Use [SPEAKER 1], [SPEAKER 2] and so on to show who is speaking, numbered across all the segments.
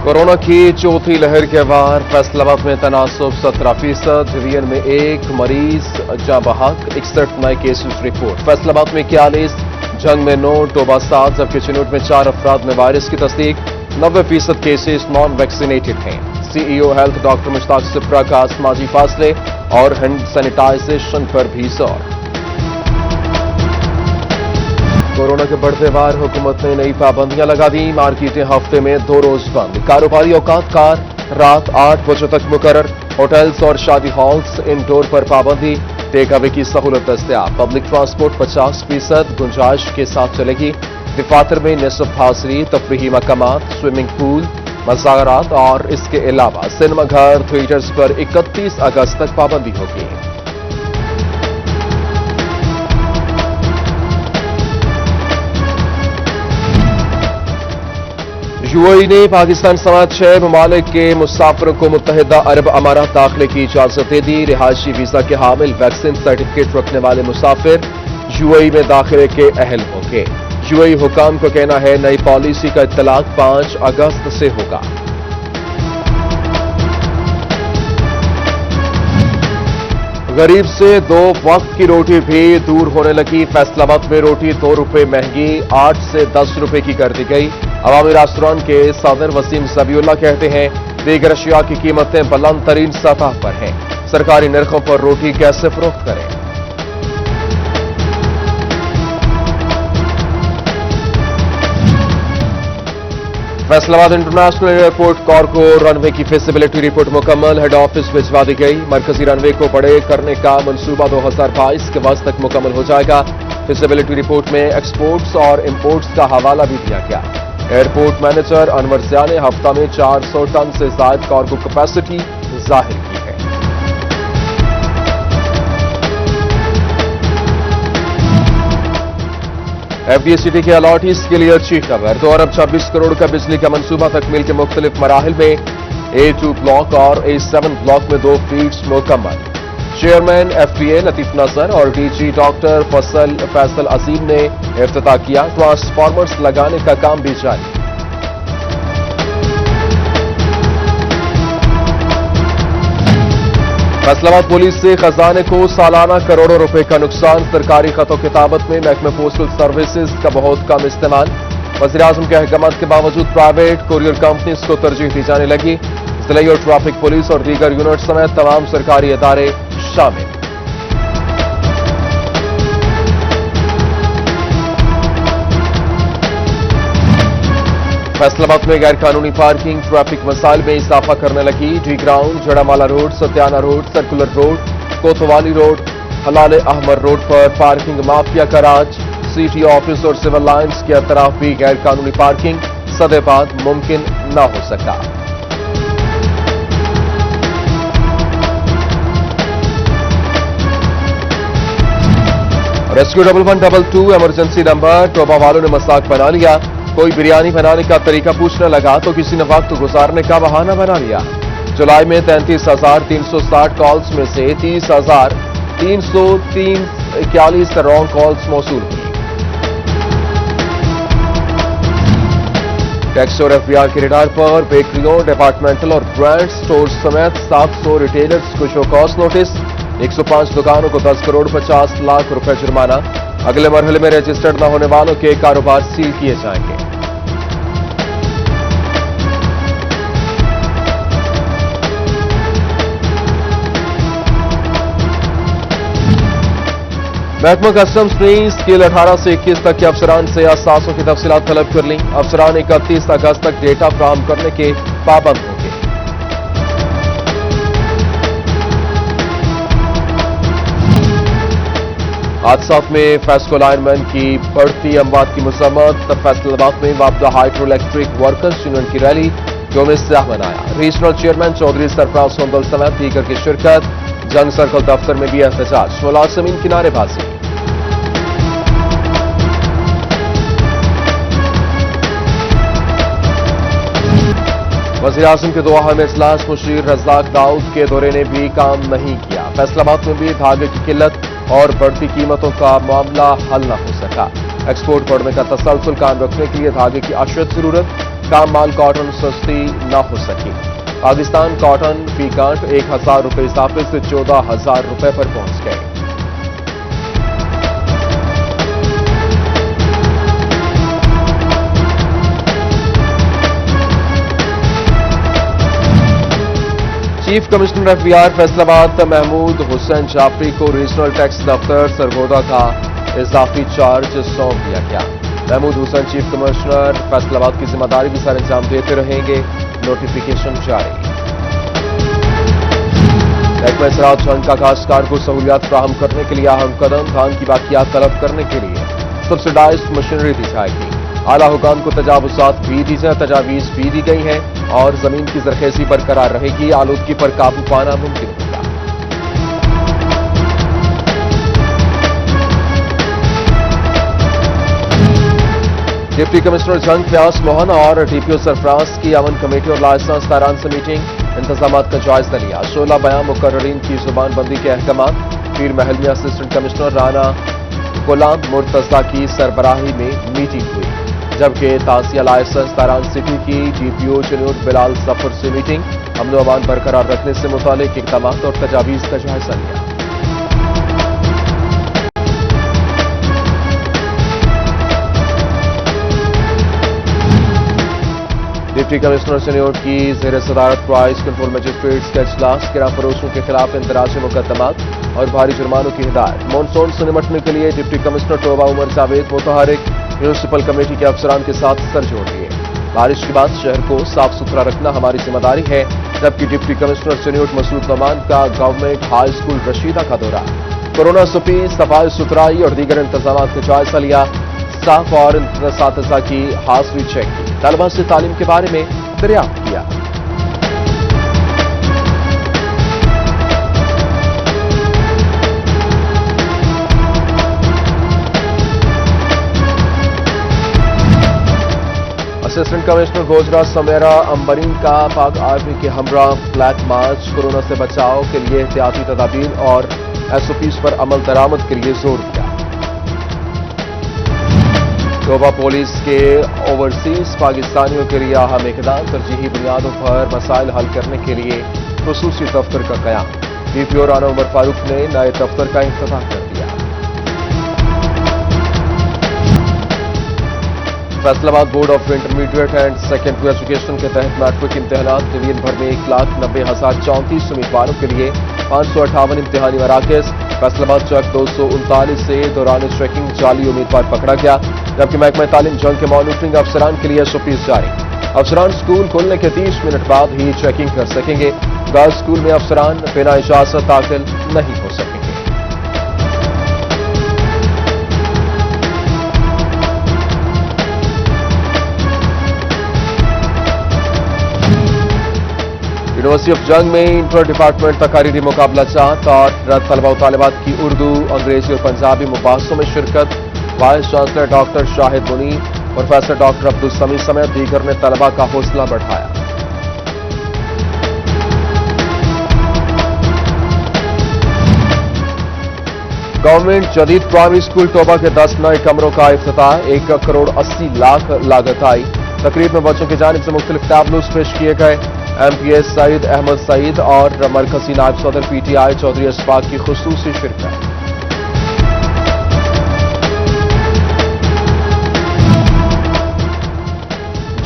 [SPEAKER 1] Corona की चौथी लहर के बाद फैसलाबाद में तनासब 17%, डिवीजन में एक मरीज जाँ बहक, 61 नए केसेस रिपोर्ट। फैसलाबाद में 41, जंग में 9, टोबा 7, जबकि चिनौट में 4 अफराद में वायरस की तस्दीक। 90% केसेस नॉन वैक्सीनेटेड हैं। CEO health doctor Mushtaq Shipra का समाजी फासले और हैंड सैनिटाइजेशन पर भी जोर। कोरोना के बढ़ते वार, हुकूमत ने नई पाबंदियां लगा दी। मार्केटें हफ्ते में 2 रोज बंद। कारोबारी औकात कार रात 8 बजे तक मुकर्रर। होटल्स और शादी हॉल्स इंडोर पर पाबंदी। टेक अवे की सहूलत दस्तयाब। पब्लिक ट्रांसपोर्ट 50% गुंजाइश के साथ चलेगी। दफातर में निसफ हाजिरी, तफरीही मकामात, स्विमिंग पूल, मज़ारात और इसके अलावा सिनेमा घर, थिएटर्स पर 31 अगस्त तक पाबंदी होगी। यूएई ने पाकिस्तान समेत 6 ममालिक के मुसाफिरों को मुत्तहिदा अरब अमारात दाखिले की इजाजत दे दी। रिहायशी वीजा के हामिल वैक्सीन सर्टिफिकेट रखने वाले मुसाफिर यूएई में दाखिले के अहल होंगे। यूएई हुकाम को कहना है नई पॉलिसी का इत्तलाक 5 अगस्त से होगा। गरीब से 2 वक्त की रोटी भी दूर होने लगी। फैसलाबाद में रोटी 2 रुपए महंगी 8 से 10 रुपए की कर दी गई। अवामी रेस्टोरेंट के सदर वसीम ज़बीउल्लाह कहते हैं दीगर अशिया की कीमतें बुलंद तरीन सतह पर हैं। सरकारी नरखों पर रोटी कैसे फरोख्त करें। फैसलाबाद इंटरनेशनल एयरपोर्ट कॉरको रनवे की फिजिबिलिटी रिपोर्ट मुकम्मल, हेड ऑफिस भिजवा दी गई। मरकजी रनवे को बड़े करने का मंसूबा 2022 के वक्त तक मुकम्मल हो जाएगा। फिजिबिलिटी रिपोर्ट में एक्सपोर्ट्स और इंपोर्ट्स का हवाला भी दिया गया। एयरपोर्ट मैनेजर अनवर ज़िया ने हफ्ता में 400 टन से ज्यादा कार्गो कैपेसिटी जाहिर की है। एफडीएसीटी के अलॉटीज के लिए अच्छी खबर। 2 अरब 26 करोड़ का बिजली का मंसूबा तकमील के मुख्तलिफ मराहिल में A2 ब्लॉक और A7 ब्लॉक में 2 फीड्स मुकम्मल। चेयरमैन एफपीए लतीफ नजर और डीजी डॉक्टर फैसल अजीम ने इफ्तिताह किया। ट्रांसफार्मर्स लगाने का काम भी जारी। फैसलाबाद पुलिस से खजाने को सालाना करोड़ों रुपए का नुकसान। सरकारी खतों किताबत में महकमे पोस्टल सर्विसेज का बहुत कम इस्तेमाल। वज़ीर-ए-आज़म के अहकामात के बावजूद प्राइवेट कुरियर कंपनीज को तरजीह दी जाने लगी। जिले और ट्रैफिक पुलिस और दीगर यूनिट समेत तमाम सरकारी इदारे शामिल। फैसलाबाद में गैर कानूनी पार्किंग ट्रैफिक मसाइल में इजाफा करने लगी। डी ग्राउंड, जड़ामाला road, Satiana road, circular road, Kotwali road, हलाल अहमर रोड पर पार्किंग माफिया का राज। सिटी ऑफिस और सिविल लाइन्स के अतराफ भी गैर कानूनी पार्किंग सदे बाद मुमकिन न हो सका। Rescue 1122 emergency number. टोबा वालों ने मजाक बना लिया। कोई बिरयानी बनाने का तरीका पूछने लगा तो किसी ने वक्त गुजारने का बहाना बना लिया। जुलाई में 33,360 कॉल्स में से 30,341 रॉन्ग कॉल्स मौसूल हुई। टैक्स और एफबीआर के रडार पर बेकरियों, डिपार्टमेंटल और ब्रांड स्टोर समेत 700 रिटेलर्स को शो कॉज नोटिस। 105 दुकानों को 10 करोड़ 50 लाख रुपए जुर्माना। अगले मरहले में रजिस्टर्ड न होने वालों के कारोबार सील किए जाएंगे। महकमा कस्टम्स ने स्केल 18 से 21 तक के अफसरान से असासों की तफसीलात तलब कर ली। अफसरान 31 अगस्त तक डेटा फराहम करने के पाबंद होंगे। हादसात में फैस्को लाइनमैन की बढ़ती अमवात की मजम्मत। फैसलाबाद में वापदा हाइड्रो इलेक्ट्रिक वर्कर्स यूनियन की रैली यौम इस्तेमाल मनाया। रीजनल चेयरमैन चौधरी सरफराज सोंदल समेत दीगर की शिरकत। जंग सर्कल दफ्तर में भी एहतजाज, मुलाजिमीन की नारेबाजी। वज़ीर-ए-आज़म के 2 अहम इजलास मुशीर रज़ाक दाऊद के दौरे ने भी काम नहीं किया। फैसलाबाद में भी धागे की किल्लत और बढ़ती कीमतों का मामला हल न हो सका। एक्सपोर्ट बढ़ने का तसलसल कायम रखने के लिए धागे की अशद जरूरत। काम माल कॉटन सस्ती न हो सकी। पाकिस्तान कॉटन फी गांठ 1000 रुपये इजाफे से 14,000 रुपये पर पहुंच गए। Chief commissioner FBR Faisalabad Mahmood Hussain Jafri को रीजनल टैक्स दफ्तर सरगोदा का इजाफी चार्ज सौंप दिया गया। महमूद हुसैन चीफ कमिश्नर फैसलाबाद की जिम्मेदारी भी सर अंजाम देते रहेंगे। नोटिफिकेशन जारी। महकमा ज़राअत जंग का काश्तकार को सहूलियात फराहम करने के लिए अहम कदम। धान की बाकियात तलब करने के लिए सब्सिडाइज्ड मशीनरी दी जाएगी। आला हुकाम को तजावीज़ भी दी गई हैं और जमीन की जरखेजी बरकरार रहेगी। आलूदगी पर काबू पाना मुमकिन होगा। डिप्टी कमिश्नर जंग फयाज मोहन और डीपीओ सरफराज की अमन कमेटी और लाइसेंस दारान से मीटिंग। इंतजामात का जायजा लिया। 16 बयान मुकर्ररीन की जुबानबंदी के अहकाम। पीर महल में असिस्टेंट कमिश्नर राना गुलाम मुर्तजा की सरबराही में मीटिंग हुई, जबकि तासिया लाइसेंस दारान सिटी की डीपीओ चनूर बिलाल जफर से मीटिंग। अमन अमान बरकरार रखने से मुतालिक इकदाम और तजावीज़ का जायजा लिया। डिप्टी कमिश्नर चनौर की जेर सदारत प्राइस कंट्रोल मजिस्ट्रेट्स का इजलास। किराया फरोशों के खिलाफ इंदराज मुकदमात और भारी जुर्मानों की हिदायत। मानसून से निपटने के लिए डिप्टी कमिश्नर टोबा उमर जावेद मुतहरिक म्यूनिसिपल कमेटी के अफसरान के साथ सर जोड़ लिए। बारिश के बाद शहर को साफ सुथरा रखना हमारी जिम्मेदारी है। जबकि डिप्टी कमिश्नर चनौर मसूद नमान का गवर्नमेंट हाई स्कूल रशीदा का दौरा। कोरोना सुपी सफाई सुथराई और दीगर इंतजाम का जायजा लिया। स्टाफ और असातिज़ा की हाजिरी चेक की। तलबा से तालीम के बारे में दरियाफ्त किया। असिस्टेंट कमिश्नर गोजरा समेरा अंबरीन का पाक आर्मी के हमरा फ्लैग मार्च। कोरोना से बचाव के लिए एहतियाती तदाबीर और एसओपीज पर अमल दरामद के लिए जोर दिया। टोबा पुलिस के ओवरसीज पाकिस्तानियों के लिए अहम इक़दाम। तरजीही बुनियादों पर मसाइल हल करने के लिए खुसूसी दफ्तर का क़याम। डीपीओ राना उमर फारूक ने नए दफ्तर का इफ्तिताह कर दिया। Faisalabad board of intermediate and secondary education के तहत मैट्रिक इम्तिहान डिवीजन भर में 1,90,034 उम्मीदवारों के लिए 558 इम्तिहानी मराकज़। फैसलाबाद चक 239 से दौरान चेकिंग जाली उम्मीदवार पकड़ा गया। जबकि महकमा तालीम जंग के मॉनिटरिंग अफसरान के लिए एसओपीज जारी। अफसरान स्कूल खुलने के 30 मिनट बाद ही चेकिंग कर सकेंगे। गर्ल्स स्कूल में अफसरान बिना इजाजत दाखिल नहीं हो सकेंगे। यूनिवर्सिटी ऑफ जंग में इंटर डिपार्टमेंट तकारीरी मुकाबला चाहत और तलबा व तालिबात की उर्दू, अंग्रेजी और पंजाबी मुबाहसों में शिरकत। Vice chancellor doctor Shahid Munir, professor doctor Abdul समी समेत दीगर ने तलबा का हौसला बढ़ाया। गवर्नमेंट जदीद प्राइमरी स्कूल टोबा के 10 नए कमरों का इफ्तिताह। 1 करोड़ 80 लाख लागत आई। तकरीब में बच्चों की जानिब से मुख्तलिफ टैबलोस पेश किए गए। एमपीएस सईद अहमद सईद और मरकजी नायब सदर पीटीआई चौधरी अशफाक की खुसूसी शिरकत।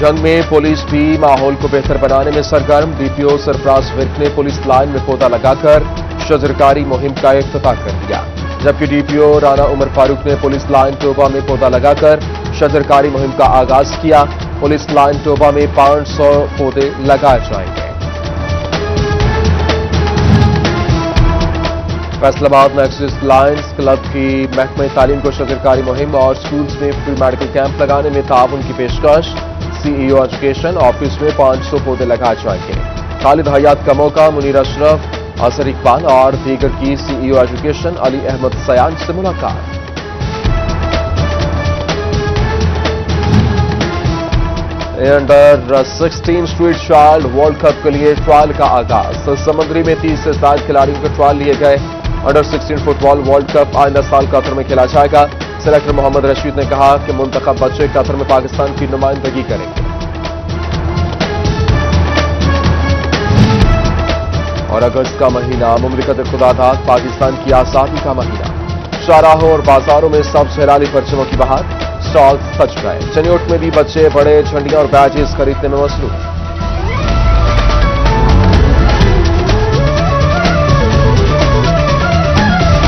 [SPEAKER 1] जंग में पुलिस भी माहौल को बेहतर बनाने में सरगर्म। डीपीओ सरफराज विर्क ने पुलिस लाइन में पौधा लगाकर शजरकारी मुहिम का इफ्तिताह कर दिया। जबकि डीपीओ राना उमर फारूक ने पुलिस लाइन टोबा में पौधा लगाकर शजरकारी मुहिम का आगाज किया। पुलिस लाइन टोबा में 500 पौधे लगाए जाएंगे। फैसलाबाद नेक्सस लायंस क्लब की महकमा तालीम को शजरकारी मुहिम और स्कूल्स में फ्री मेडिकल कैंप लगाने में ताउन की पेशकश। सीईओ एजुकेशन ऑफिस में 500 पौधे लगाए जाएंगे। खालिद हयात का मौका। मुनीर अशरफ, असर इकबाल और दीगर की सीईओ एजुकेशन अली अहमद सयान से मुलाकात। Under 16 street child world cup के लिए ट्रायल का आगाज। समुद्री में 30 से ज्यादा खिलाड़ियों के ट्रायल लिए गए। अंडर 16 फुटबॉल वर्ल्ड कप आइंदा साल कतर में खेला जाएगा। सेलेक्टर मोहम्मद रशीद ने कहा कि मुंतखब बच्चे कतर में पाकिस्तान की नुमाइंदगी करेंगे। और अगस्त का महीना मुमलिकत खुदा दाद पाकिस्तान की आजादी का महीना। शाहराहों और बाजारों में सब सैलानी परचमों की बहार, स्टॉल्स सज गए। चनियोट में भी बच्चे बड़े झंडियां और बैजेस खरीदने में मसरूफ।